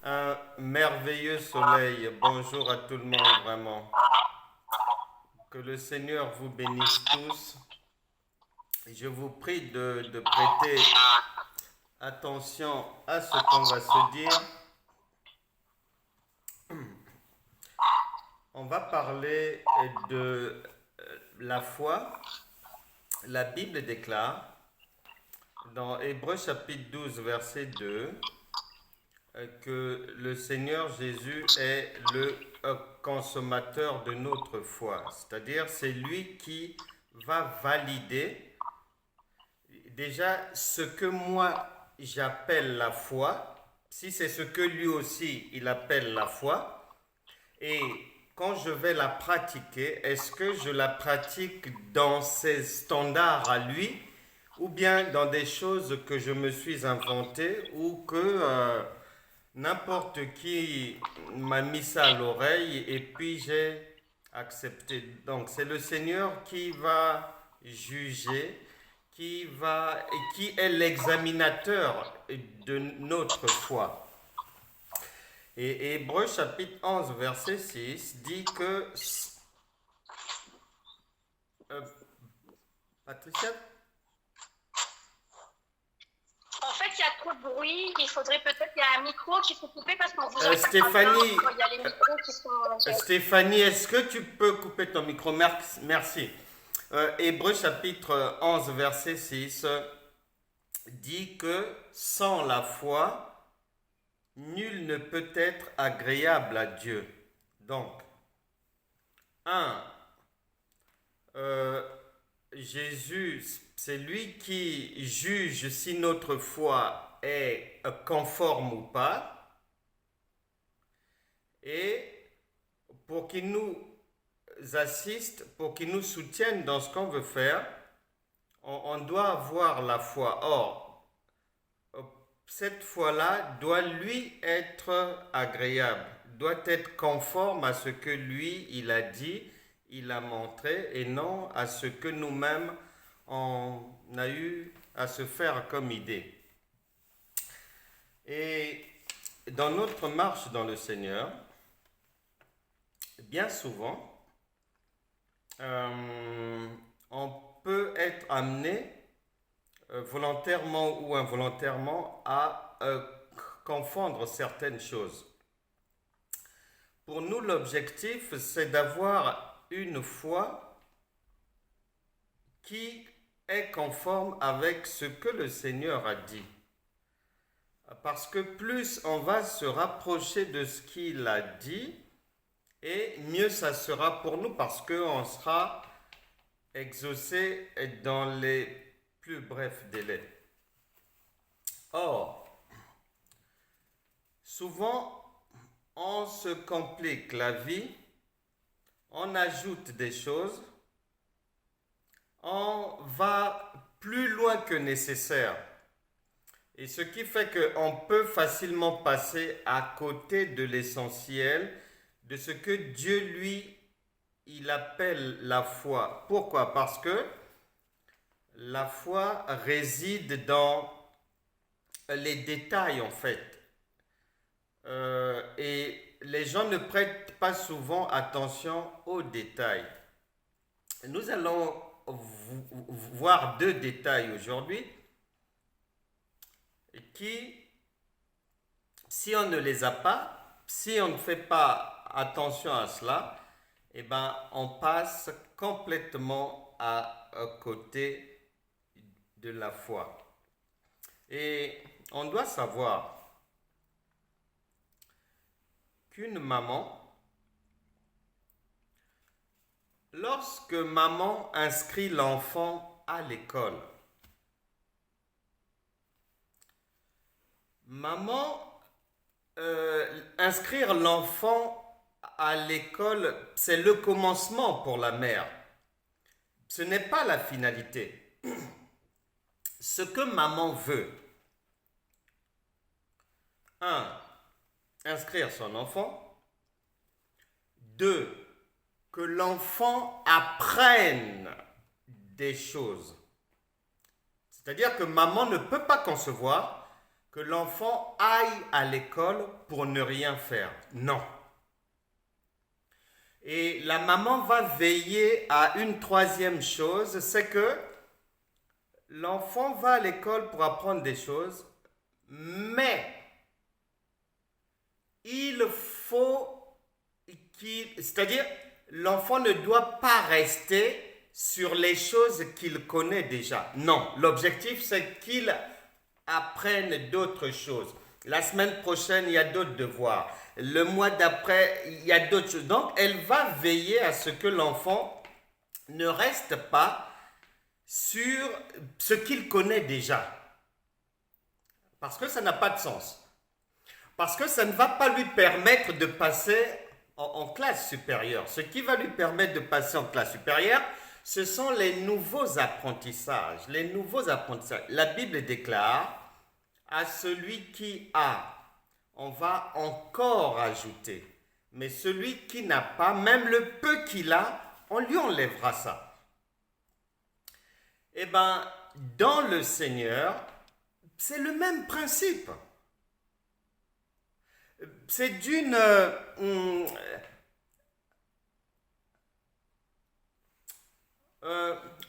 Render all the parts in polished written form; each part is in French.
Un merveilleux soleil. Bonjour à tout le monde, vraiment. Que le Seigneur vous bénisse tous. Je vous prie de prêter attention à ce qu'on va se dire. On va parler de la foi. La Bible déclare dans Hébreux chapitre 12, verset 2, que le Seigneur Jésus est le consommateur de notre foi. C'est-à-dire, c'est lui qui va valider déjà ce que moi j'appelle la foi, si c'est ce que lui aussi il appelle la foi, et quand je vais la pratiquer, est-ce que je la pratique dans ses standards à lui, ou bien dans des choses que je me suis inventé ou que n'importe qui m'a mis ça à l'oreille et puis j'ai accepté. Donc c'est le Seigneur qui va juger, qui est l'examinateur de notre foi. Et Hébreux chapitre 11 verset 6 dit que euh, Patricia. En fait, il y a trop de bruit. Il faudrait peut-être qu'il y a un micro qui faut couper parce qu'on vous entend pas bien Stéphanie, quand il y a les micros qui sont. Stéphanie, est-ce que tu peux couper ton micro? Merci. Hébreux chapitre 11 verset 6 dit que sans la foi, nul ne peut être agréable à Dieu. Donc, un, euh, Jésus, c'est lui qui juge si notre foi est conforme ou pas. Et pour qu'il nous assiste, pour qu'il nous soutienne dans ce qu'on veut faire, on doit avoir la foi. Or, cette foi-là doit lui être agréable, doit être conforme à ce que lui, il a dit, il a montré, et non à ce que nous-mêmes, on a eu à se faire comme idée. Et dans notre marche dans le Seigneur, bien souvent, on peut être amené volontairement ou involontairement à confondre certaines choses. Pour nous, l'objectif, c'est d'avoir une foi qui est conforme avec ce que le Seigneur a dit. Parce que plus on va se rapprocher de ce qu'il a dit, et mieux ça sera pour nous parce qu'on sera exaucé dans les plus brefs délais. Or, souvent, on se complique la vie, on ajoute des choses, on va plus loin que nécessaire. Et ce qui fait qu'on peut facilement passer à côté de l'essentiel, de ce que Dieu, lui, il appelle la foi. Pourquoi? Parce que la foi réside dans les détails, en fait. Et les gens ne prêtent pas souvent attention aux détails. Nous allons voir deux détails aujourd'hui qui, si on ne les a pas, si on ne fait pas attention à cela, eh ben, on passe complètement à côté de la foi. Et on doit savoir qu'une maman, lorsque maman inscrit l'enfant à l'école, inscrire l'enfant à l'école, c'est le commencement pour la mère. Ce n'est pas la finalité. Ce que maman veut, un, inscrire son enfant. Deux, que l'enfant apprenne des choses. C'est-à-dire que maman ne peut pas concevoir que l'enfant aille à l'école pour ne rien faire. Non. Et la maman va veiller à une troisième chose, c'est que l'enfant va à l'école pour apprendre des choses, mais il faut c'est-à-dire, l'enfant ne doit pas rester sur les choses qu'il connaît déjà. Non, l'objectif, c'est qu'il apprenne d'autres choses. La semaine prochaine, il y a d'autres devoirs. Le mois d'après, il y a d'autres choses. Donc, elle va veiller à ce que l'enfant ne reste pas sur ce qu'il connaît déjà. Parce que ça n'a pas de sens. Parce que ça ne va pas lui permettre de passer en classe supérieure. Ce qui va lui permettre de passer en classe supérieure, ce sont les nouveaux apprentissages. Les nouveaux apprentissages. La Bible déclare, à celui qui a, on va encore ajouter. Mais celui qui n'a pas, même le peu qu'il a, on lui enlèvera ça. Eh bien, dans le Seigneur, c'est le même principe. C'est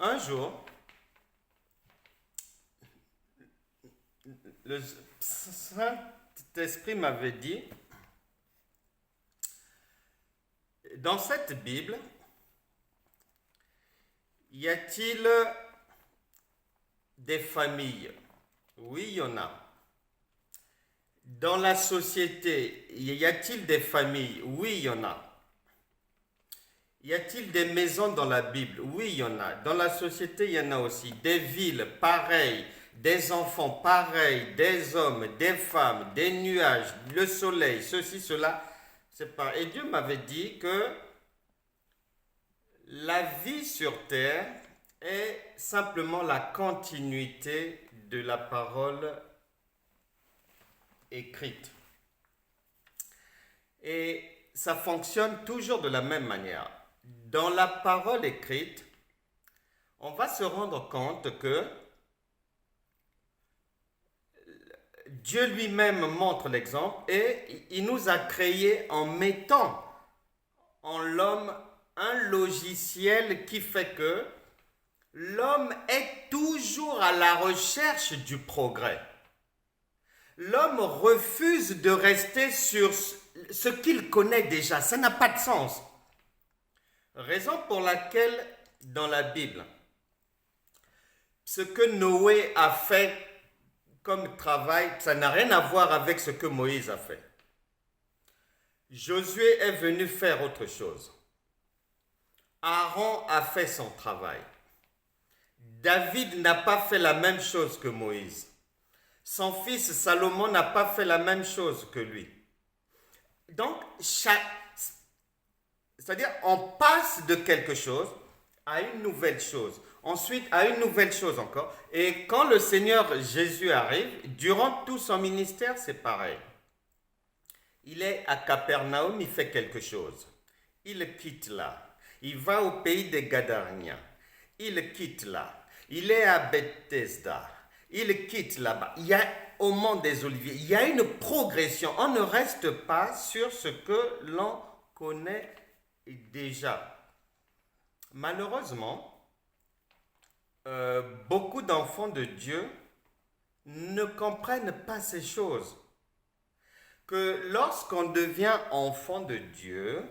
un jour, le Saint-Esprit m'avait dit, dans cette Bible, y a-t-il des familles? Oui, il y en a. Dans la société, y a-t-il des familles? Oui, il y en a. Y a-t-il des maisons dans la Bible? Oui, il y en a. Dans la société, il y en a aussi. Des villes, pareil. Des enfants, pareil. Des hommes, des femmes, des nuages, le soleil, ceci, cela. C'est pas. Et Dieu m'avait dit que la vie sur terre est simplement la continuité de la parole écrite. Et ça fonctionne toujours de la même manière. Dans la parole écrite, on va se rendre compte que Dieu lui-même montre l'exemple et il nous a créés en mettant en l'homme un logiciel qui fait que l'homme est toujours à la recherche du progrès. L'homme refuse de rester sur ce qu'il connaît déjà. Ça n'a pas de sens. Raison pour laquelle, dans la Bible, ce que Noé a fait comme travail, ça n'a rien à voir avec ce que Moïse a fait. Josué est venu faire autre chose. Aaron a fait son travail. David n'a pas fait la même chose que Moïse. Son fils Salomon n'a pas fait la même chose que lui. Donc, c'est-à-dire, on passe de quelque chose à une nouvelle chose. Ensuite, à une nouvelle chose encore. Et quand le Seigneur Jésus arrive, durant tout son ministère, c'est pareil. Il est à Capernaum, il fait quelque chose. Il quitte là. Il va au pays des Gadariens. Il quitte là. Il est à Bethesda. Il quitte là-bas. Il y a au mont des Oliviers. Il y a une progression. On ne reste pas sur ce que l'on connaît déjà. Malheureusement, beaucoup d'enfants de Dieu ne comprennent pas ces choses. Que lorsqu'on devient enfant de Dieu,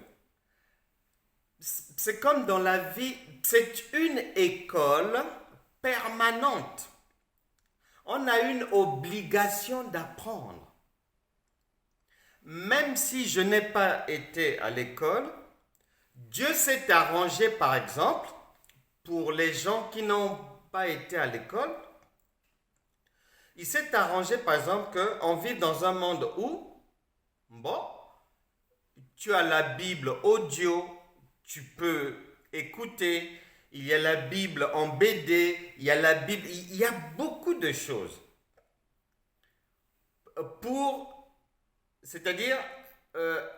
c'est comme dans la vie, c'est une école permanente. On a une obligation d'apprendre. Même si je n'ai pas été à l'école, Dieu s'est arrangé, par exemple, pour les gens qui n'ont pas été à l'école. Il s'est arrangé, par exemple, qu'on vive dans un monde où, tu as la Bible audio, tu peux écouter, il y a la Bible en BD, il y a la Bible, il y a beaucoup de choses c'est-à-dire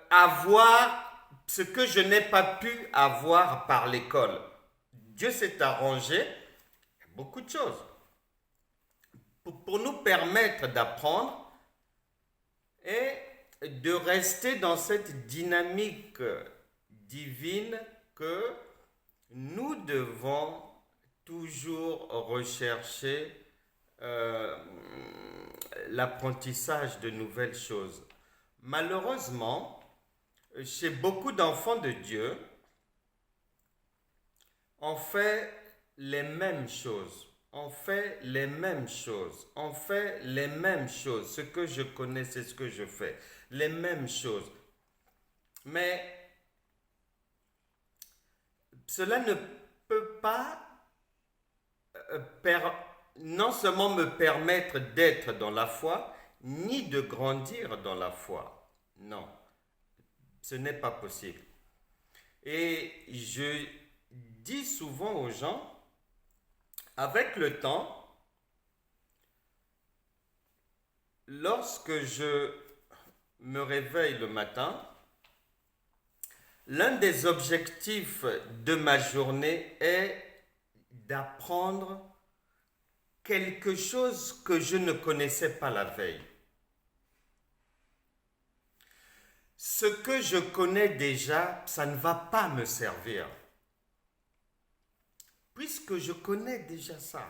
avoir ce que je n'ai pas pu avoir par l'école. Dieu s'est arrangé beaucoup de choses pour nous permettre d'apprendre est de rester dans cette dynamique divine que nous devons toujours rechercher l'apprentissage de nouvelles choses. Malheureusement, chez beaucoup d'enfants de Dieu, on fait les mêmes choses. On fait les mêmes choses. On fait les mêmes choses. Ce que je connais, c'est ce que je fais. Les mêmes choses. Mais cela ne peut pas non seulement me permettre d'être dans la foi, ni de grandir dans la foi. Non, ce n'est pas possible. Et je dis souvent aux gens, avec le temps, lorsque je me réveille le matin, l'un des objectifs de ma journée est d'apprendre quelque chose que je ne connaissais pas la veille. Ce que je connais déjà, ça ne va pas me servir, puisque je connais déjà ça.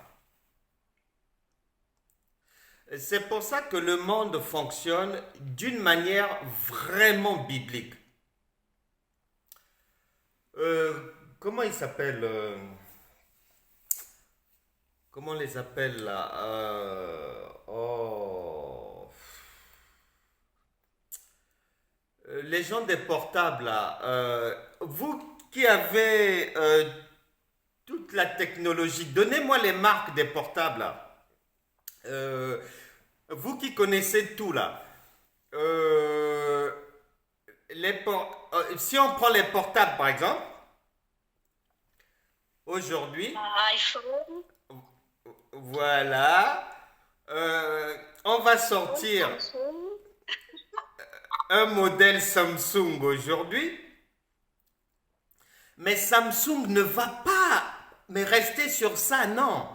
C'est pour ça que le monde fonctionne d'une manière vraiment biblique. Comment ils s'appellent comment on les appelle là les gens des portables là. Vous qui avez toute la technologie, donnez-moi les marques des portables là. Vous qui connaissez tout là. Si on prend les portables par exemple, aujourd'hui, iPhone, voilà, on va sortir Samsung. un modèle Samsung aujourd'hui, mais Samsung ne va pas mais rester sur ça, non.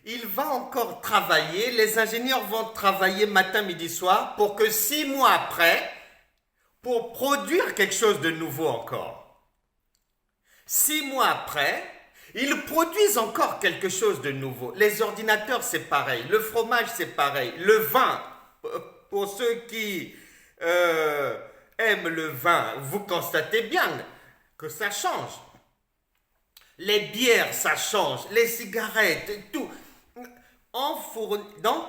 Il va encore travailler, les ingénieurs vont travailler matin, midi, soir pour que 6 mois après, pour produire quelque chose de nouveau encore. 6 mois après, ils produisent encore quelque chose de nouveau. Les ordinateurs, c'est pareil. Le fromage, c'est pareil. Le vin, pour ceux qui aiment le vin, vous constatez bien que ça change. Les bières, ça change. Les cigarettes, tout. Donc,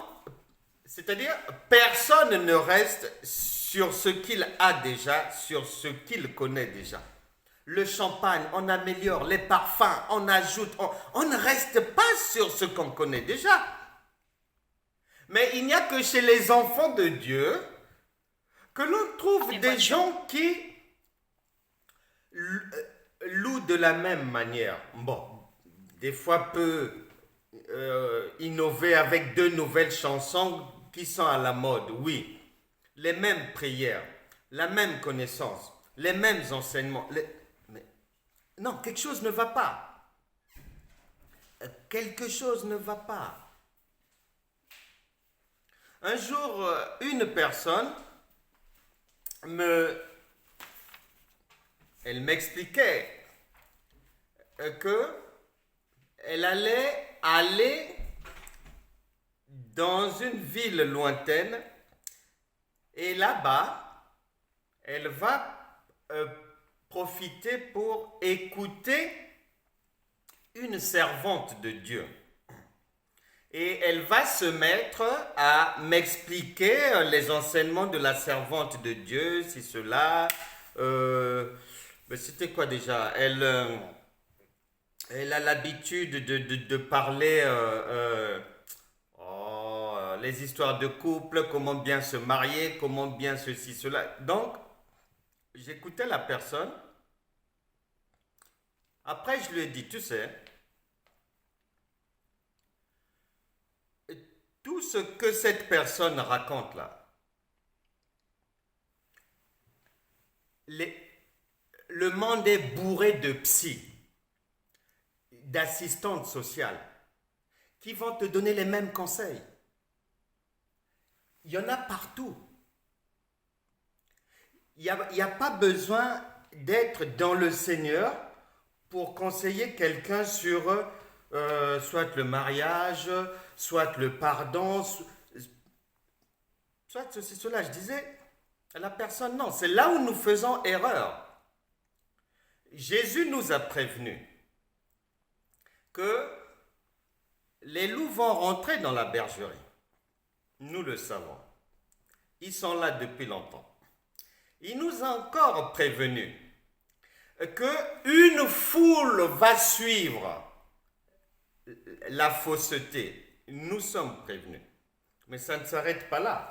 c'est-à-dire, personne ne reste sur ce qu'il a déjà, sur ce qu'il connaît déjà. Le champagne, on améliore, les parfums, on ajoute, on ne reste pas sur ce qu'on connaît déjà. Mais il n'y a que chez les enfants de Dieu que l'on trouve des gens qui louent de la même manière. Bon, des fois peut innover avec de nouvelles chansons qui sont à la mode, oui. Les mêmes prières, la même connaissance, les mêmes enseignements. Non, quelque chose ne va pas. Quelque chose ne va pas. Un jour, une personne elle m'expliquait que elle allait aller dans une ville lointaine et là-bas, elle va profiter pour écouter une servante de Dieu. Et elle va se mettre à m'expliquer les enseignements de la servante de Dieu, si cela... c'était quoi déjà? Elle a l'habitude de parler les histoires de couple, comment bien se marier, comment bien ceci, cela. Donc, j'écoutais la personne. Après, je lui ai dit, tu sais, tout ce que cette personne raconte là, le monde est bourré de psy, d'assistantes sociales, qui vont te donner les mêmes conseils. il y en a partout. Il n'y a pas besoin d'être dans le Seigneur pour conseiller quelqu'un sur soit le mariage, soit le pardon, soit ceci, cela. Je disais à la personne, non, c'est là où nous faisons erreur. Jésus nous a prévenus que les loups vont rentrer dans la bergerie. Nous le savons. Ils sont là depuis longtemps. Il nous a encore prévenus qu'une foule va suivre la fausseté. Nous sommes prévenus. Mais ça ne s'arrête pas là.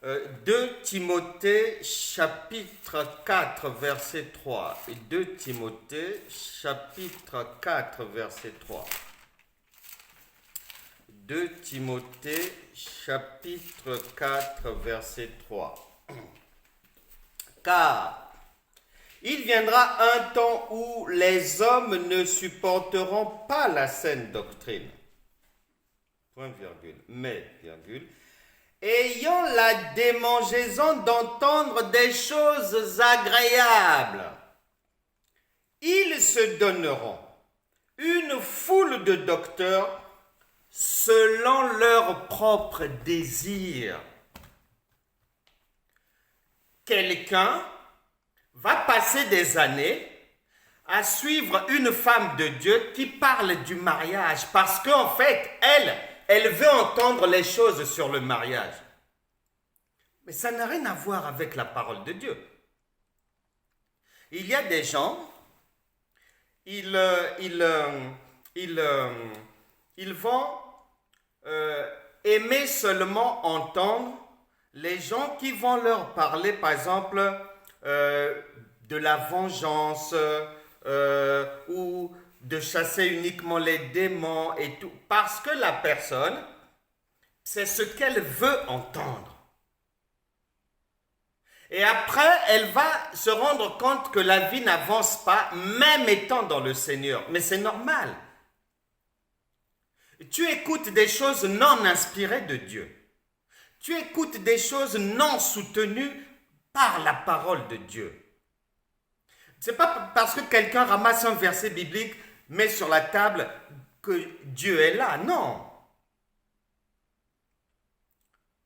2 Timothée chapitre 4 verset 3. 2 Timothée chapitre 4 verset 3. 2 Timothée chapitre 4 verset 3. Car il viendra un temps où les hommes ne supporteront pas la saine doctrine. Point virgule. Mais, virgule. Ayant la démangeaison d'entendre des choses agréables, ils se donneront une foule de docteurs selon leurs propres désirs. Quelqu'un va passer des années à suivre une femme de Dieu qui parle du mariage parce qu'en fait, elle veut entendre les choses sur le mariage. Mais ça n'a rien à voir avec la parole de Dieu. Il y a des gens, ils vont aimer seulement entendre les gens qui vont leur parler, par exemple, de la vengeance ou de chasser uniquement les démons et tout, parce que la personne, c'est ce qu'elle veut entendre. Et après, elle va se rendre compte que la vie n'avance pas, même étant dans le Seigneur. Mais c'est normal. Tu écoutes des choses non inspirées de Dieu. Tu écoutes des choses non soutenues par la parole de Dieu. C'est pas parce que quelqu'un ramasse un verset biblique, met sur la table que Dieu est là. Non.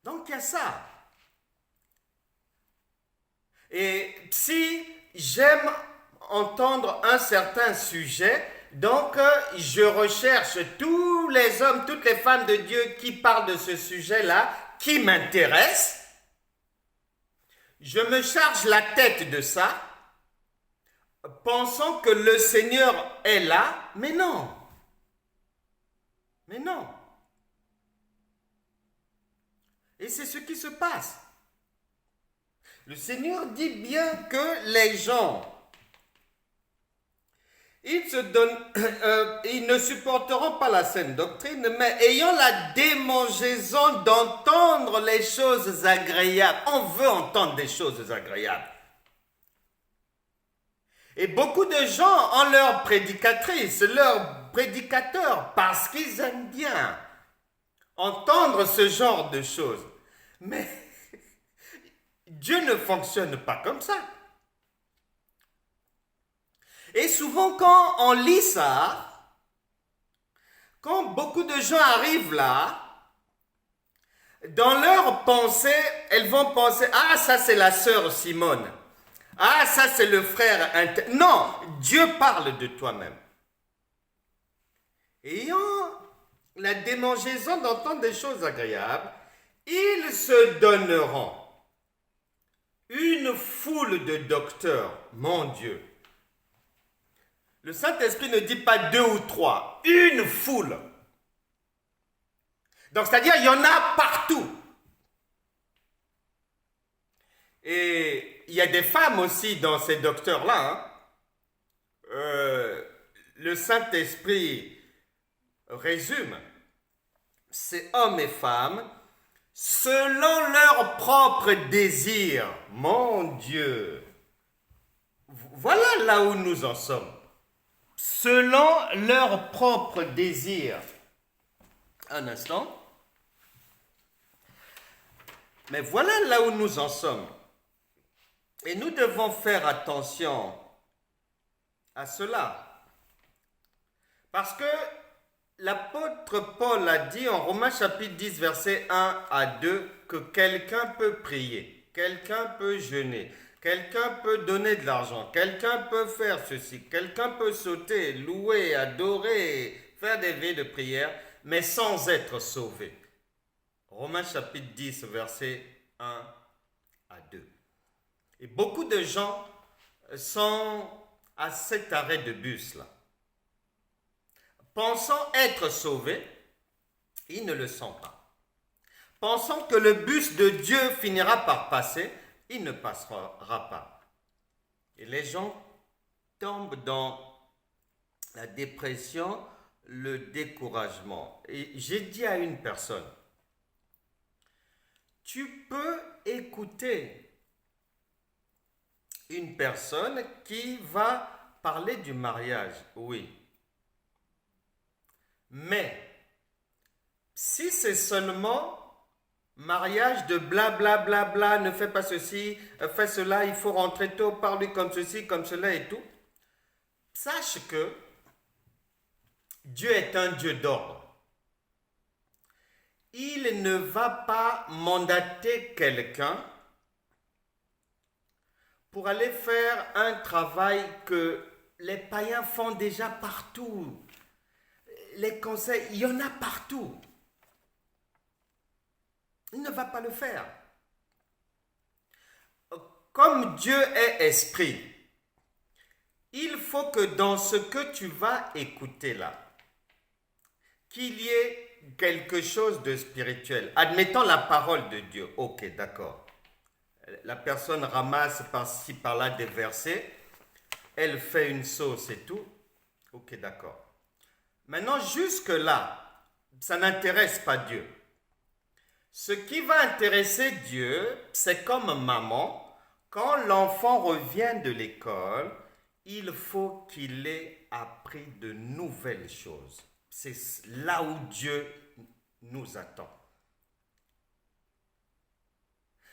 Donc il y a ça. Et si j'aime entendre un certain sujet, donc je recherche tous les hommes, toutes les femmes de Dieu qui parlent de ce sujet-là, qui m'intéressent. Je me charge la tête de ça, pensant que le Seigneur est là, mais non. Mais non. Et c'est ce qui se passe. Le Seigneur dit bien que les gens, ils ne supporteront pas la saine doctrine, mais ayant la démangeaison d'entendre les choses agréables. On veut entendre des choses agréables. Et beaucoup de gens ont leur prédicatrice, leur prédicateur, parce qu'ils aiment bien entendre ce genre de choses. Mais Dieu ne fonctionne pas comme ça. Et souvent quand on lit ça, quand beaucoup de gens arrivent là, dans leur pensée, elles vont penser, ah ça c'est la sœur Simone, ah ça c'est le frère. Non, Dieu parle de toi-même. Ayant la démangeaison d'entendre des choses agréables, ils se donneront une foule de docteurs, mon Dieu. Le Saint-Esprit ne dit pas 2 ou 3, une foule. Donc, c'est-à-dire, il y en a partout. Et il y a des femmes aussi dans ces docteurs-là. Le Saint-Esprit résume, c'est hommes et femmes, selon leurs propres désirs. Mon Dieu. Voilà là où nous en sommes. Selon leurs propres désirs. Un instant. Mais voilà là où nous en sommes. Et nous devons faire attention à cela. Parce que l'apôtre Paul a dit en Romains chapitre 10, verset 1 à 2, que quelqu'un peut prier, quelqu'un peut jeûner, quelqu'un peut donner de l'argent, quelqu'un peut faire ceci, quelqu'un peut sauter, louer, adorer, faire des veillées de prière, mais sans être sauvé. Romains chapitre 10, verset 1 à 2. Et beaucoup de gens sont à cet arrêt de bus-là. Pensant être sauvés, ils ne le sont pas. Pensant que le bus de Dieu finira par passer, il ne passera pas. Et les gens tombent dans la dépression, le découragement. Et j'ai dit à une personne, tu peux écouter une personne qui va parler du mariage, oui. Mais si c'est seulement mariage de blablabla, bla, bla, ne fais pas ceci, fais cela, il faut rentrer tôt, parle comme ceci, comme cela et tout, sache que Dieu est un Dieu d'ordre. Il ne va pas mandater quelqu'un pour aller faire un travail que les païens font déjà partout. Les conseils, il y en a partout. Il ne va pas le faire. Comme Dieu est esprit, il faut que dans ce que tu vas écouter là, qu'il y ait quelque chose de spirituel. Admettons la parole de Dieu. Ok, d'accord. La personne ramasse par-ci, par-là des versets. Elle fait une sauce et tout. Ok, d'accord. Maintenant, jusque-là, ça n'intéresse pas Dieu. Ce qui va intéresser Dieu, c'est comme maman, quand l'enfant revient de l'école, il faut qu'il ait appris de nouvelles choses. C'est là où Dieu nous attend.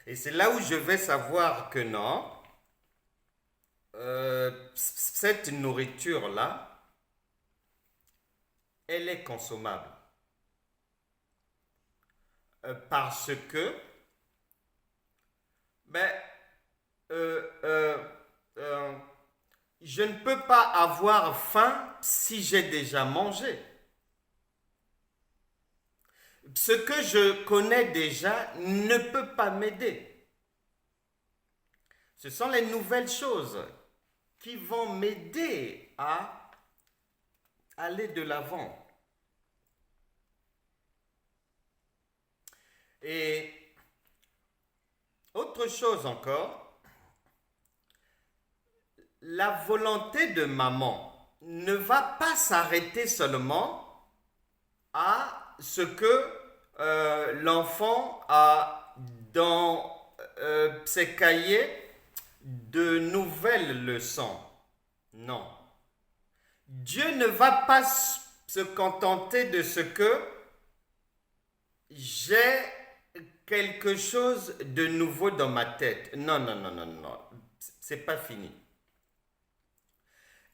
Et c'est là où je vais savoir que non, cette nourriture-là, elle est consommable. Parce que je ne peux pas avoir faim si j'ai déjà mangé. Ce que je connais déjà ne peut pas m'aider. Ce sont les nouvelles choses qui vont m'aider à aller de l'avant. Et autre chose encore, la volonté de maman ne va pas s'arrêter seulement à ce que l'enfant a dans ses cahiers de nouvelles leçons. Non. Dieu ne va pas se contenter de ce que j'ai quelque chose de nouveau dans ma tête. Non, non, non, non, non. C'est pas fini.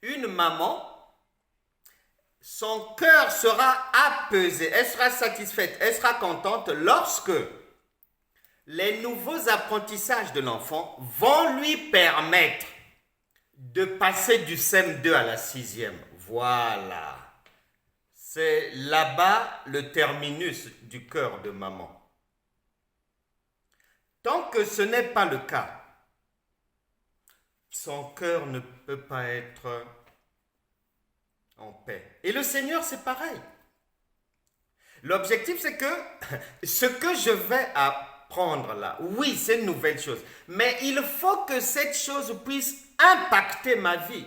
Une maman, son cœur sera apaisé, elle sera satisfaite, elle sera contente lorsque les nouveaux apprentissages de l'enfant vont lui permettre de passer du CM2 à la 6e. Voilà. C'est là-bas le terminus du cœur de maman. Tant que ce n'est pas le cas, son cœur ne peut pas être en paix. Et le Seigneur, c'est pareil. L'objectif, c'est que ce que je vais apprendre là, oui, c'est une nouvelle chose, mais il faut que cette chose puisse impacter ma vie.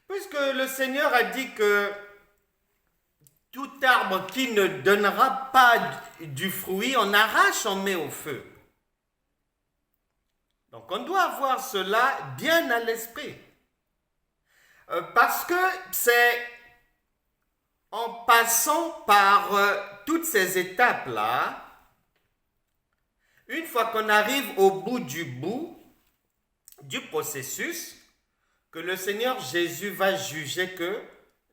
Puisque le Seigneur a dit que tout arbre qui ne donnera pas du fruit, on arrache, on met au feu. Donc on doit avoir cela bien à l'esprit. Parce que c'est en passant par toutes ces étapes-là Une fois qu'on arrive au bout du processus, que le Seigneur Jésus va juger que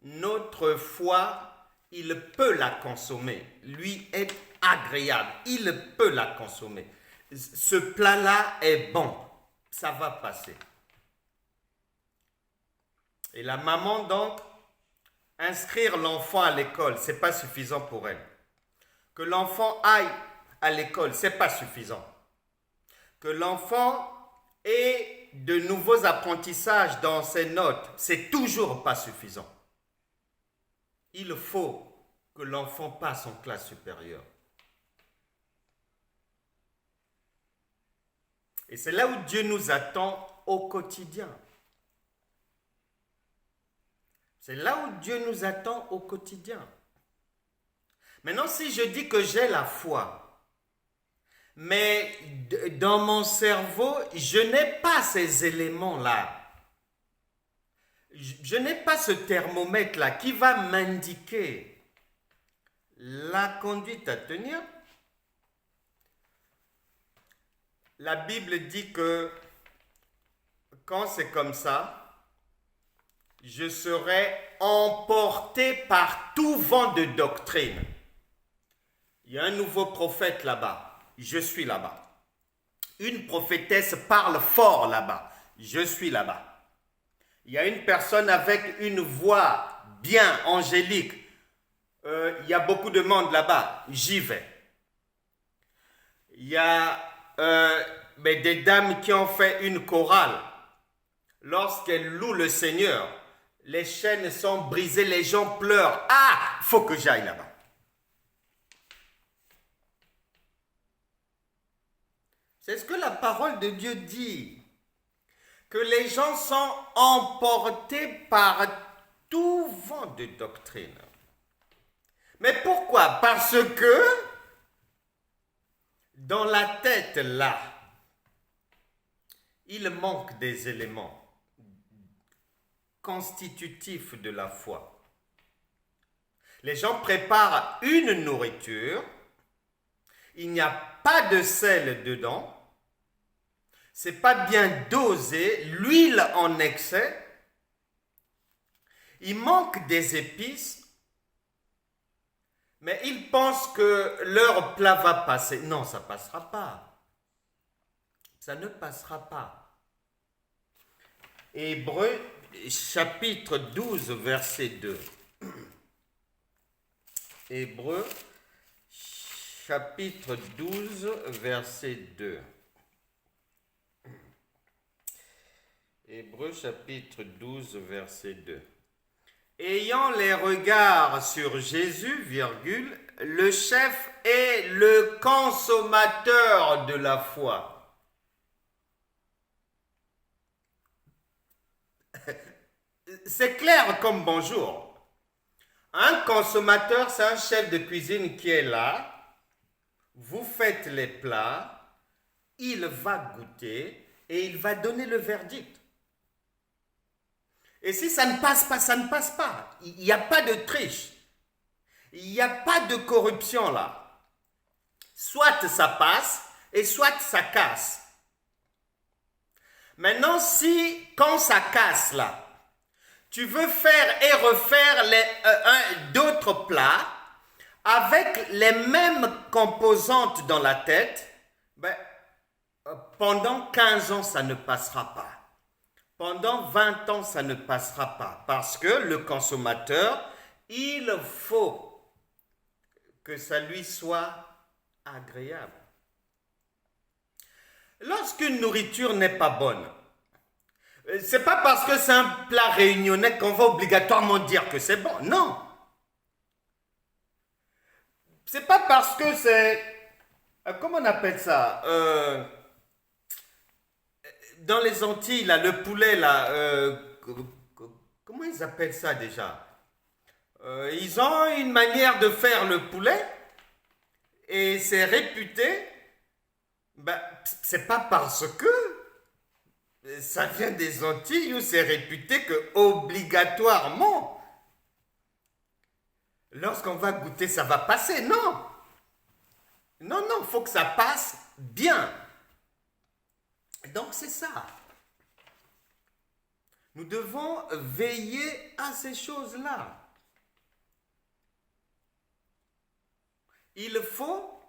notre foi, il peut la consommer. Lui est agréable, il peut la consommer. Ce plat-là est bon, ça va passer. Et la maman, donc, inscrire l'enfant à l'école, ce n'est pas suffisant pour elle. Que l'enfant aille à l'école, ce n'est pas suffisant. Que l'enfant ait de nouveaux apprentissages dans ses notes, c'est toujours pas suffisant. Il faut que l'enfant passe en classe supérieure. Et c'est là où Dieu nous attend au quotidien. C'est là où Dieu nous attend au quotidien. Maintenant, si je dis que j'ai la foi, mais dans mon cerveau, je n'ai pas ces éléments-là. Je n'ai pas ce thermomètre-là qui va m'indiquer la conduite à tenir. La Bible dit que quand c'est comme ça, je serai emporté par tout vent de doctrine. Il y a un nouveau prophète là-bas, je suis là-bas. Une prophétesse parle fort là-bas, je suis là-bas. Il y a une personne avec une voix bien angélique, il y a beaucoup de monde là-bas, j'y vais. Il y a des dames qui ont fait une chorale. Lorsqu'elles louent le Seigneur, les chaînes sont brisées, les gens pleurent. Ah, il faut que j'aille là-bas. C'est ce que la parole de Dieu dit. Que les gens sont emportés par tout vent de doctrine. Mais pourquoi? Parce que dans la tête là, il manque des éléments constitutifs de la foi. Les gens préparent une nourriture, il n'y a pas de sel dedans, c'est pas bien dosé, l'huile en excès, il manque des épices, mais ils pensent que leur plat va passer. Non, ça ne passera pas. Ça ne passera pas. Hébreux chapitre 12, verset 2. Hébreux chapitre 12, verset 2. Hébreux chapitre 12, verset 2. Ayant les regards sur Jésus, virgule, le chef est le consommateur de la foi. C'est clair comme bonjour. Un consommateur, c'est un chef de cuisine qui est là. Vous faites les plats, il va goûter et il va donner le verdict. Et si ça ne passe pas, ça ne passe pas. Il n'y a pas de triche. Il n'y a pas de corruption là. Soit ça passe et soit ça casse. Maintenant, si quand ça casse là, tu veux faire et refaire d'autres plats avec les mêmes composantes dans la tête, pendant 15 ans, ça ne passera pas. Pendant 20 ans, ça ne passera pas. Parce que le consommateur, il faut que ça lui soit agréable. Lorsqu'une nourriture n'est pas bonne, c'est pas parce que c'est un plat réunionnais qu'on va obligatoirement dire que c'est bon. Non. C'est pas parce que c'est... comment on appelle ça dans les Antilles, là, le poulet, là... comment ils appellent ça déjà ils ont une manière de faire le poulet et c'est réputé... c'est pas parce que ça vient des Antilles où c'est réputé que obligatoirement, lorsqu'on va goûter, ça va passer. Non. Non, il faut que ça passe bien. Donc c'est ça. Nous devons veiller à ces choses-là. Il faut,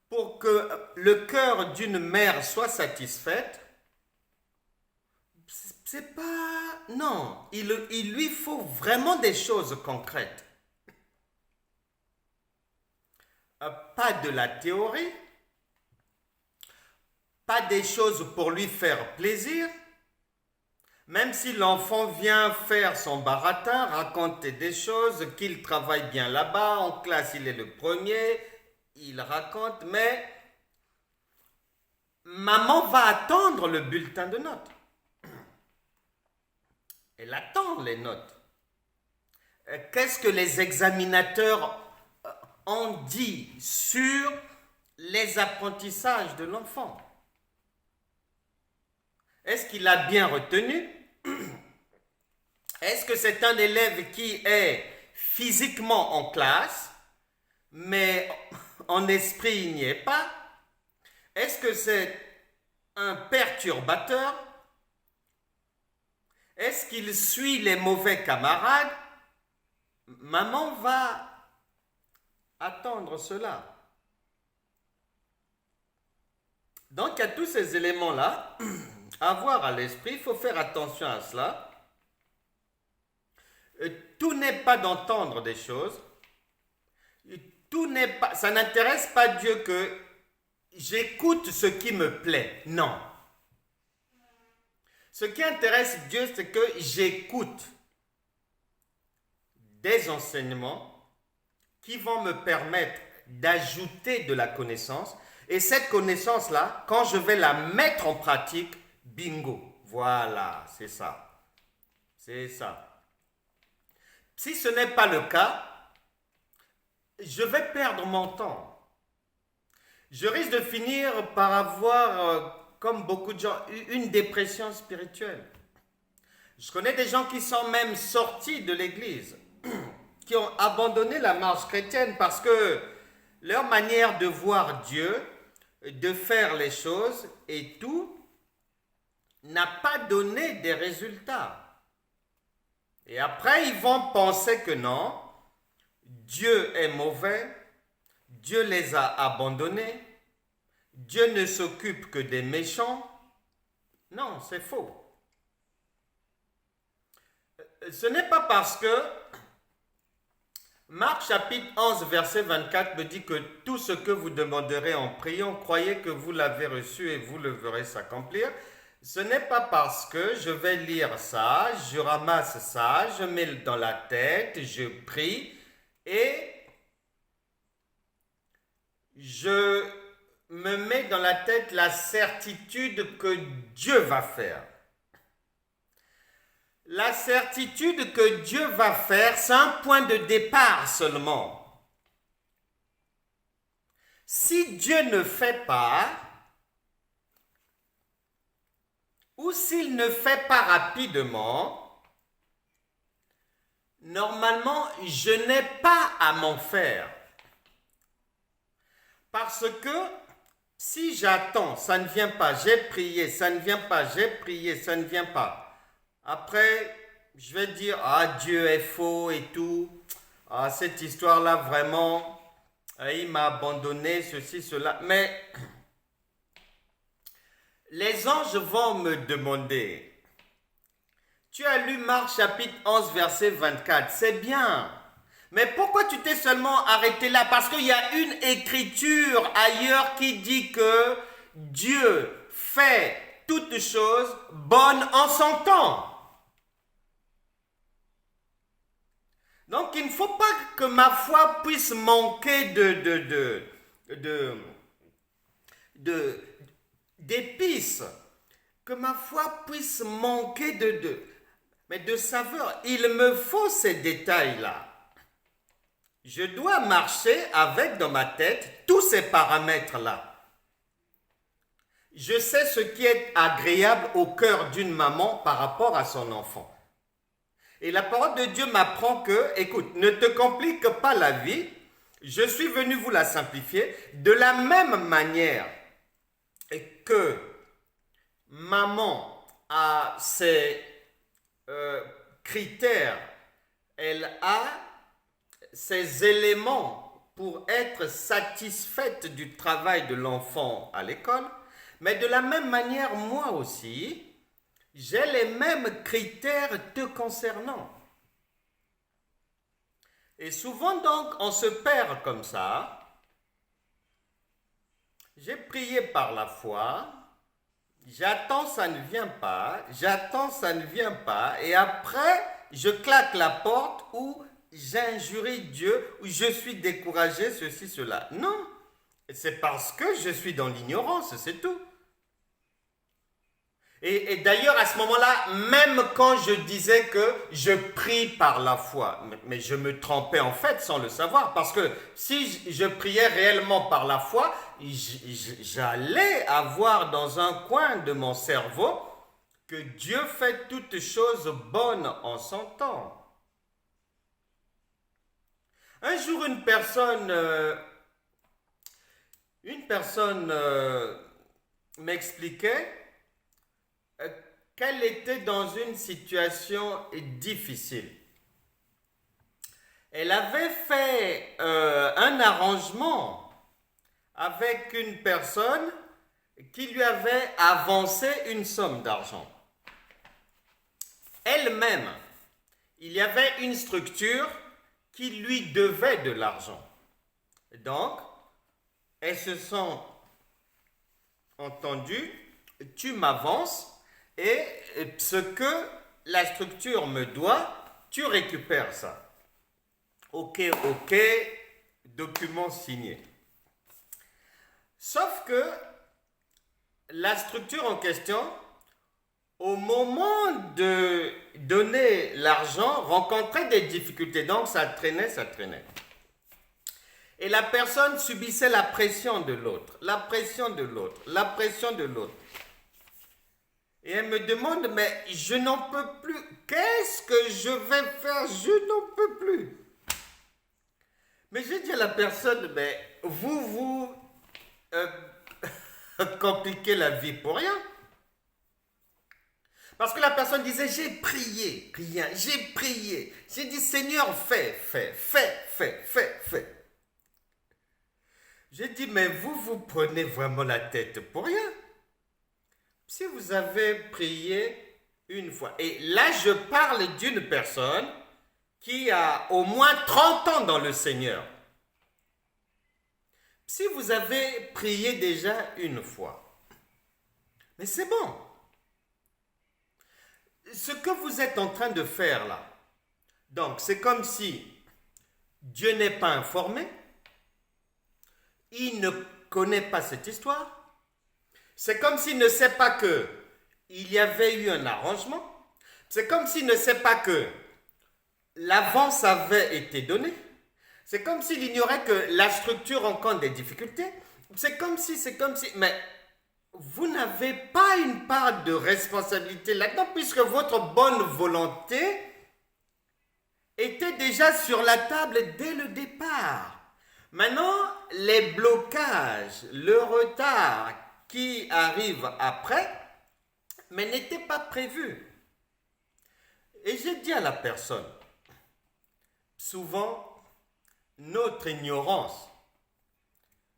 pour que le cœur d'une mère soit satisfaite, c'est pas... Non, il lui faut vraiment des choses concrètes. Pas de la théorie, pas des choses pour lui faire plaisir. Même si l'enfant vient faire son baratin, raconter des choses, qu'il travaille bien là-bas, en classe il est le premier, il raconte, mais maman va attendre le bulletin de notes. Elle attend les notes. Qu'est-ce que les examinateurs ont dit sur les apprentissages de l'enfant? Est-ce qu'il a bien retenu? Est-ce que c'est un élève qui est physiquement en classe, mais en esprit il n'y est pas? Est-ce que c'est un perturbateur? Est-ce qu'il suit les mauvais camarades? Maman va attendre cela. Donc il y a tous ces éléments-là à avoir à l'esprit, il faut faire attention à cela. Tout n'est pas d'entendre des choses. Tout n'est pas, ça n'intéresse pas Dieu que j'écoute ce qui me plaît. Non. Ce qui intéresse Dieu, c'est que j'écoute des enseignements qui vont me permettre d'ajouter de la connaissance. Et cette connaissance-là, quand je vais la mettre en pratique, bingo. Voilà, c'est ça. C'est ça. Si ce n'est pas le cas, je vais perdre mon temps. Je risque de finir par avoir, comme beaucoup de gens, une dépression spirituelle. Je connais des gens qui sont même sortis de l'église, qui ont abandonné la marche chrétienne parce que leur manière de voir Dieu, de faire les choses et tout, n'a pas donné des résultats. Et après, ils vont penser que non, Dieu est mauvais, Dieu les a abandonnés, Dieu ne s'occupe que des méchants. Non, c'est faux. Ce n'est pas parce que Marc chapitre 11 verset 24 me dit que tout ce que vous demanderez en priant, croyez que vous l'avez reçu et vous le verrez s'accomplir. Ce n'est pas parce que je vais lire ça, je ramasse ça, je mets dans la tête, je prie et je me mets dans la tête la certitude que Dieu va faire. La certitude que Dieu va faire, c'est un point de départ seulement. Si Dieu ne fait pas, ou s'il ne fait pas rapidement, normalement, je n'ai pas à m'en faire. Parce que si j'attends, ça ne vient pas, j'ai prié, ça ne vient pas, j'ai prié, ça ne vient pas. Après, je vais dire, ah, Dieu est faux et tout. Ah, cette histoire-là, vraiment, il m'a abandonné, ceci, cela. Mais les anges vont me demander, tu as lu Marc chapitre 11 verset 24, c'est bien. Mais pourquoi tu t'es seulement arrêté là? Parce qu'il y a une écriture ailleurs qui dit que Dieu fait toutes choses bonnes en son temps. Donc il ne faut pas que ma foi puisse manquer d'épices, que ma foi puisse manquer de saveur. Il me faut ces détails-là. Je dois marcher avec dans ma tête tous ces paramètres-là. Je sais ce qui est agréable au cœur d'une maman par rapport à son enfant. Et la parole de Dieu m'apprend que, écoute, ne te complique pas la vie, je suis venu vous la simplifier de la même manière que maman a ses critères, elle a ses éléments pour être satisfaite du travail de l'enfant à l'école, mais de la même manière, moi aussi, j'ai les mêmes critères te concernant. Et souvent donc, on se perd comme ça. J'ai prié par la foi, j'attends, ça ne vient pas, j'attends, ça ne vient pas, et après, je claque la porte ou j'injurie Dieu, ou je suis découragé, ceci, cela. Non, c'est parce que je suis dans l'ignorance, c'est tout. Et d'ailleurs, à ce moment-là, même quand je disais que je prie par la foi, mais je me trompais en fait sans le savoir, parce que si je priais réellement par la foi, j'allais avoir dans un coin de mon cerveau que Dieu fait toutes choses bonnes en son temps. Un jour, une personne m'expliquait qu'elle était dans une situation difficile. Elle avait fait un arrangement avec une personne qui lui avait avancé une somme d'argent. Elle-même, il y avait une structure qui lui devait de l'argent. Donc, elles se sont entendues, tu m'avances, et ce que la structure me doit, tu récupères ça. Ok, document signé. Sauf que la structure en question, au moment de donner l'argent, rencontrait des difficultés. Donc ça traînait. Et la personne subissait la pression de l'autre, la pression de l'autre. Et elle me demande, mais je n'en peux plus. Qu'est-ce que je vais faire? Je n'en peux plus. Mais j'ai dit à la personne, mais vous compliquez la vie pour rien. Parce que la personne disait, j'ai prié, rien, j'ai prié. J'ai dit, Seigneur, fais. J'ai dit, mais vous prenez vraiment la tête pour rien. Si vous avez prié une fois, et là je parle d'une personne qui a au moins 30 ans dans le Seigneur. Si vous avez prié déjà une fois, mais c'est bon. Ce que vous êtes en train de faire là, donc c'est comme si Dieu n'est pas informé, il ne connaît pas cette histoire. C'est comme s'il ne sait pas qu'il y avait eu un arrangement. C'est comme s'il ne sait pas que l'avance avait été donnée. C'est comme s'il ignorait que la structure rencontre des difficultés. C'est comme si, mais vous n'avez pas une part de responsabilité là-dedans puisque votre bonne volonté était déjà sur la table dès le départ. Maintenant, les blocages, le retard qui arrive après, mais n'était pas prévu. Et j'ai dit à la personne, souvent, notre ignorance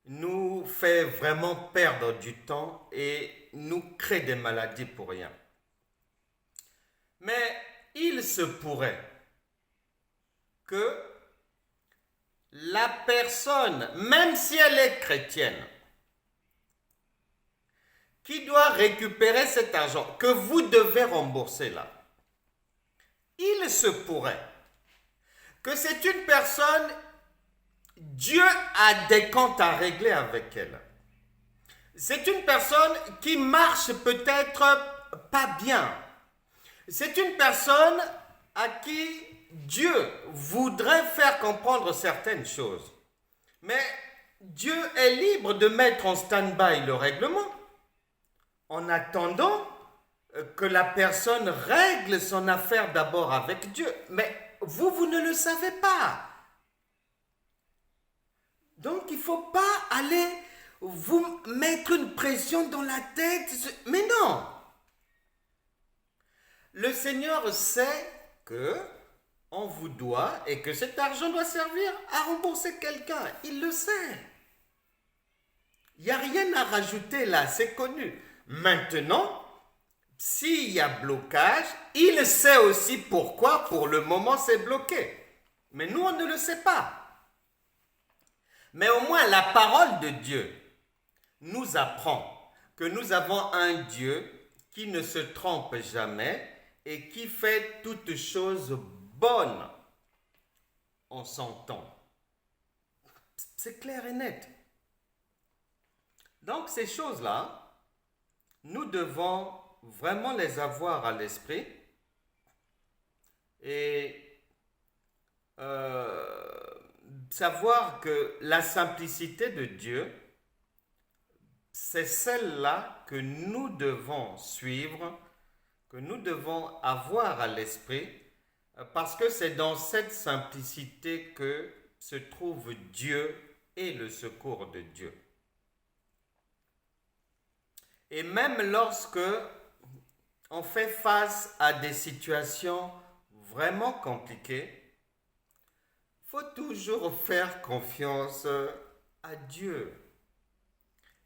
nous fait vraiment perdre du temps et nous crée des maladies pour rien. Mais il se pourrait que la personne, même si elle est chrétienne, qui doit récupérer cet argent que vous devez rembourser là, il se pourrait que c'est une personne, Dieu a des comptes à régler avec elle. C'est une personne qui marche peut-être pas bien. C'est une personne à qui Dieu voudrait faire comprendre certaines choses. Mais Dieu est libre de mettre en stand-by le règlement en attendant que la personne règle son affaire d'abord avec Dieu. Mais vous ne le savez pas. Donc il ne faut pas aller vous mettre une pression dans la tête. Mais non, Le Seigneur sait que on vous doit et que cet argent doit servir à rembourser quelqu'un. Il le sait. Il n'y a rien à rajouter là, c'est connu. Maintenant, s'il y a blocage, il sait aussi pourquoi pour le moment c'est bloqué. Mais nous, on ne le sait pas. Mais au moins, la parole de Dieu nous apprend que nous avons un Dieu qui ne se trompe jamais et qui fait toutes choses bonnes en son temps. C'est clair et net. Donc ces choses-là, nous devons vraiment les avoir à l'esprit et savoir que la simplicité de Dieu, c'est celle-là que nous devons suivre, que nous devons avoir à l'esprit, parce que c'est dans cette simplicité que se trouve Dieu et le secours de Dieu. Et même lorsque on fait face à des situations vraiment compliquées, il faut toujours faire confiance à Dieu.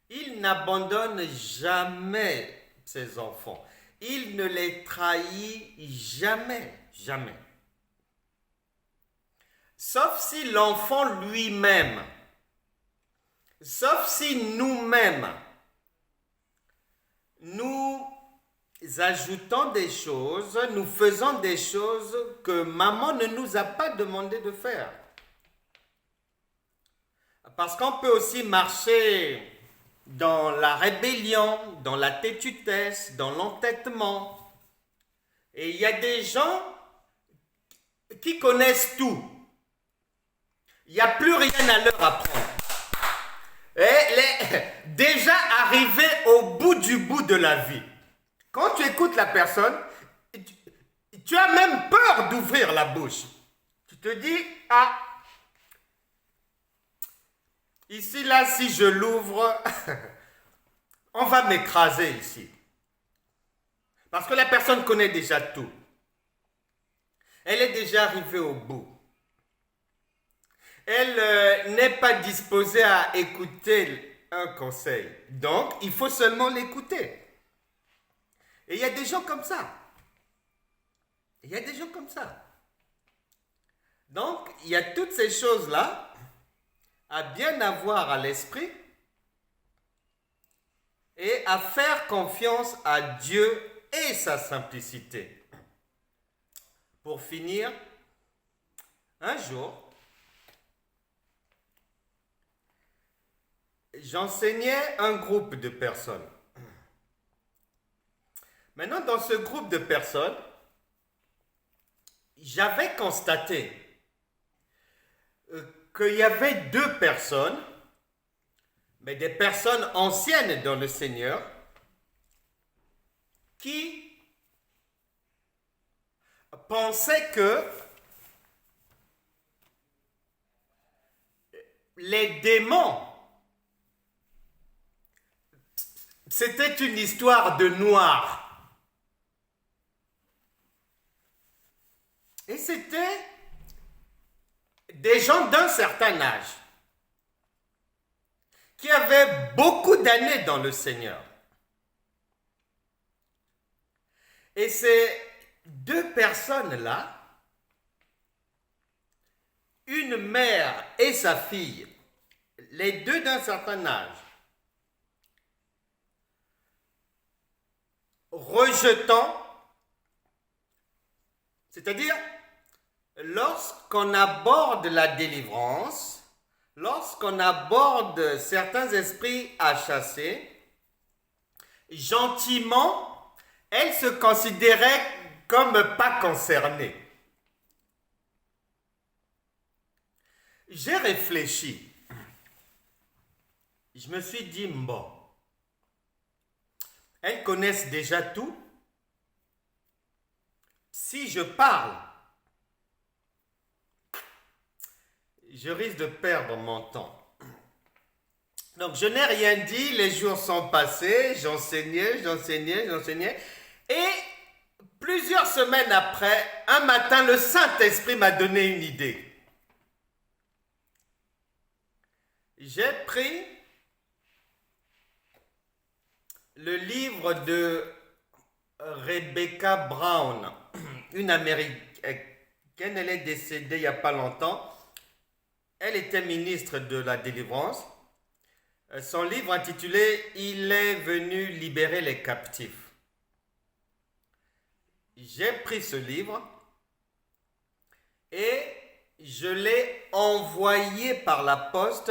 Il n'abandonne jamais ses enfants. Il ne les trahit jamais, jamais. Sauf si l'enfant lui-même, sauf si nous-mêmes, nous ajoutons des choses, nous faisons des choses que maman ne nous a pas demandé de faire. Parce qu'on peut aussi marcher dans la rébellion, dans la têtutesse, dans l'entêtement. Et il y a des gens qui connaissent tout. Il n'y a plus rien à leur apprendre. Déjà arrivé au bout du bout de la vie. Quand tu écoutes la personne, tu as même peur d'ouvrir la bouche. Tu te dis, ah, ici, là, si je l'ouvre, on va m'écraser ici. Parce que la personne connaît déjà tout. Elle est déjà arrivée au bout. Elle n'est pas disposée à écouter un conseil. Donc, il faut seulement l'écouter. Et il y a des gens comme ça. Il y a des gens comme ça. Donc, il y a toutes ces choses-là à bien avoir à l'esprit et à faire confiance à Dieu et sa simplicité. Pour finir, un jour, j'enseignais un groupe de personnes. Maintenant, dans ce groupe de personnes, j'avais constaté qu'il y avait deux personnes, mais des personnes anciennes dans le Seigneur, qui pensaient que les démons, c'était une histoire de noir. Et c'était des gens d'un certain âge qui avaient beaucoup d'années dans le Seigneur. Et ces deux personnes-là, une mère et sa fille, les deux d'un certain âge, rejetant, c'est-à-dire lorsqu'on aborde la délivrance, lorsqu'on aborde certains esprits à chasser, gentiment, elle se considérait comme pas concernée. J'ai réfléchi. Je me suis dit, bon, elles connaissent déjà tout. Si je parle, je risque de perdre mon temps. Donc, je n'ai rien dit, les jours sont passés, j'enseignais. Et Plusieurs semaines après, un matin, le Saint-Esprit m'a donné une idée. J'ai pris le livre de Rebecca Brown, une Américaine. Elle est décédée il n'y a pas longtemps. Elle était ministre de la délivrance. Son livre intitulé « Il est venu libérer les captifs ». J'ai pris ce livre et je l'ai envoyé par la poste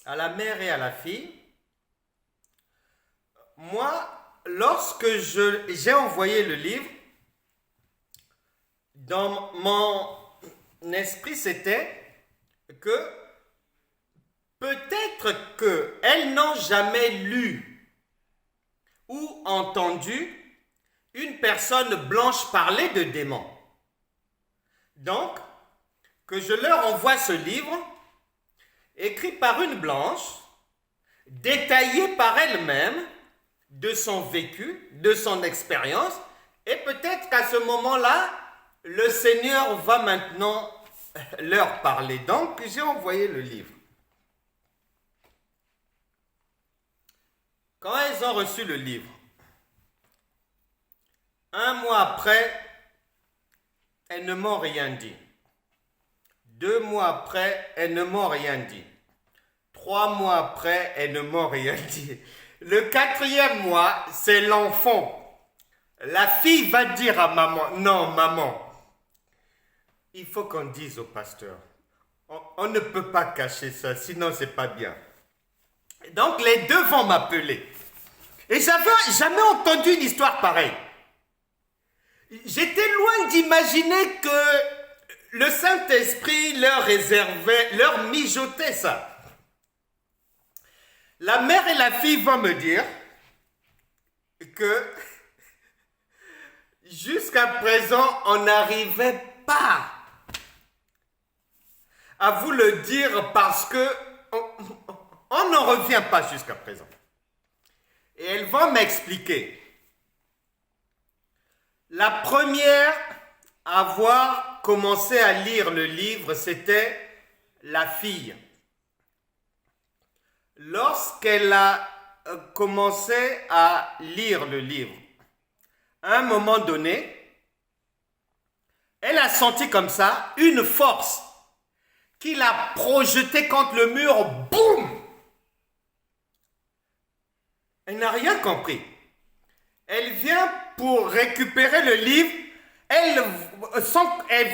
à la mère et à la fille. Moi, lorsque j'ai envoyé le livre, dans mon esprit, c'était que peut-être qu'elles n'ont jamais lu ou entendu une personne blanche parler de démons. Donc, que je leur envoie ce livre, écrit par une blanche, détaillé par elle-même, de son vécu, de son expérience, et peut-être qu'à ce moment-là, le Seigneur va maintenant leur parler. Donc, j'ai envoyé le livre. Quand elles ont reçu le livre, un mois après, elles ne m'ont rien dit. 2 mois après, elles ne m'ont rien dit. 3 mois après, elles ne m'ont rien dit. Le 4e mois, c'est l'enfant. La fille va dire à maman, non maman, il faut qu'on dise au pasteur. On ne peut pas cacher ça, sinon c'est pas bien. Donc les deux vont m'appeler. Et j'avais jamais entendu une histoire pareille. J'étais loin d'imaginer que le Saint-Esprit leur réservait, leur mijotait ça. La mère et la fille vont me dire que jusqu'à présent, on n'arrivait pas à vous le dire parce que on n'en revient pas jusqu'à présent. Et elles vont m'expliquer. La première à avoir commencé à lire le livre, c'était la fille. Lorsqu'elle a commencé à lire le livre, à un moment donné, elle a senti comme ça une force qui l'a projetée contre le mur, boum! Elle n'a rien compris. Elle vient pour récupérer le livre, elle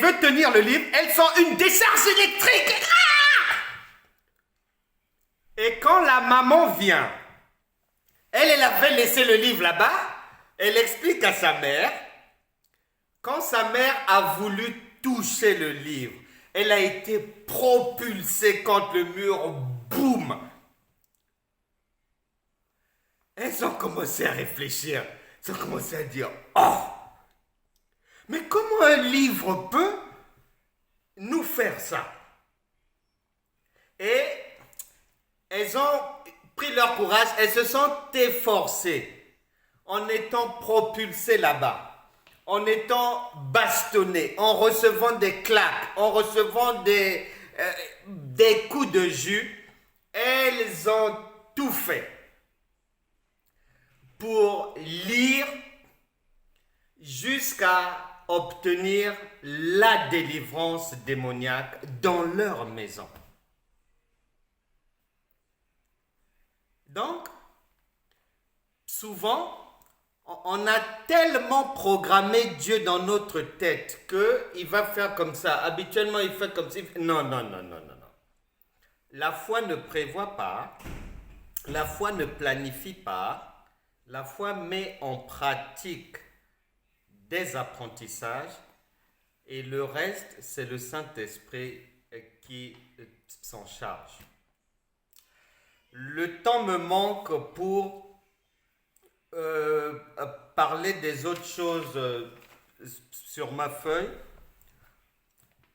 veut tenir le livre, elle sent une décharge électrique. Et quand la maman vient, elle avait laissé le livre là-bas, elle explique à sa mère, quand sa mère a voulu toucher le livre, elle a été propulsée contre le mur, boum! Elles ont commencé à réfléchir, elles ont commencé à dire, oh! Mais comment un livre peut nous faire ça? Et elles ont pris leur courage, elles se sont efforcées en étant propulsées là-bas, en étant bastonnées, en recevant des claques, en recevant des coups de jus. Elles ont tout fait pour lire jusqu'à obtenir la délivrance démoniaque dans leur maison. Donc, souvent, on a tellement programmé Dieu dans notre tête qu'il va faire comme ça. Habituellement, il fait comme ça. Non, non, non, non, non, non. La foi ne prévoit pas, la foi ne planifie pas, la foi met en pratique des apprentissages et le reste, c'est le Saint-Esprit qui s'en charge. Le temps me manque pour parler des autres choses sur ma feuille.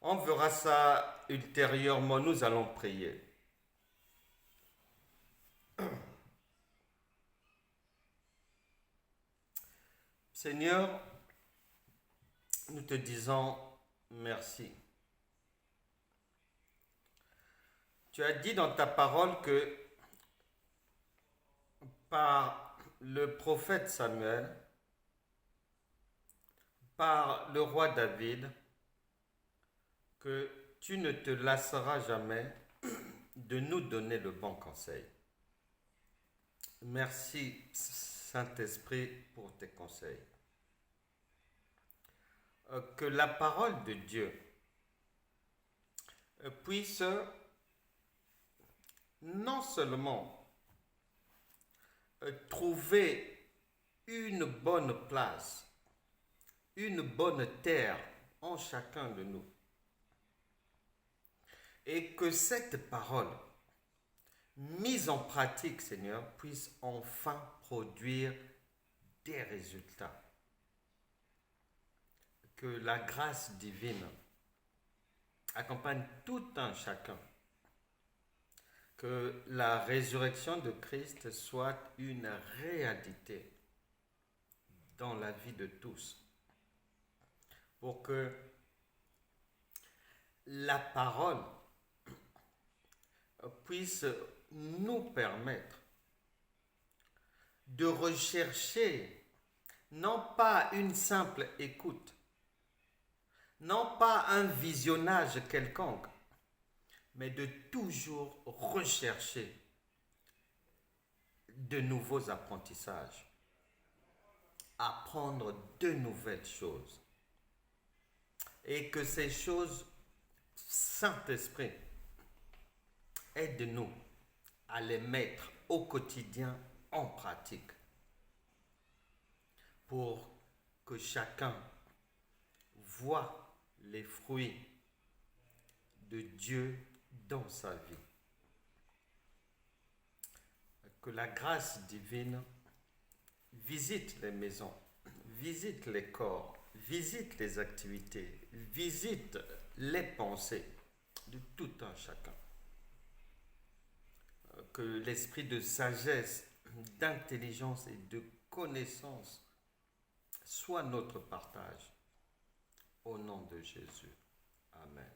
On verra ça ultérieurement. Nous allons prier. Seigneur, nous te disons merci. Tu as dit dans ta parole que par le prophète Samuel, par le roi David, que tu ne te lasseras jamais de nous donner le bon conseil. Merci Saint-Esprit pour tes conseils. Que la parole de Dieu puisse non seulement trouver une bonne place, une bonne terre en chacun de nous, et que cette parole mise en pratique, Seigneur, puisse enfin produire des résultats. Que la grâce divine accompagne tout un chacun. Que la résurrection de Christ soit une réalité dans la vie de tous. Pour que la parole puisse nous permettre de rechercher non pas une simple écoute, non pas un visionnage quelconque, mais de toujours rechercher de nouveaux apprentissages, apprendre de nouvelles choses. Et que ces choses, Saint-Esprit, aide-nous à les mettre au quotidien en pratique pour que chacun voit les fruits de Dieu dans sa vie. Que la grâce divine visite les maisons, visite les corps, visite les activités, visite les pensées de tout un chacun. Que l'esprit de sagesse, d'intelligence et de connaissance soit notre partage. Au nom de Jésus. Amen.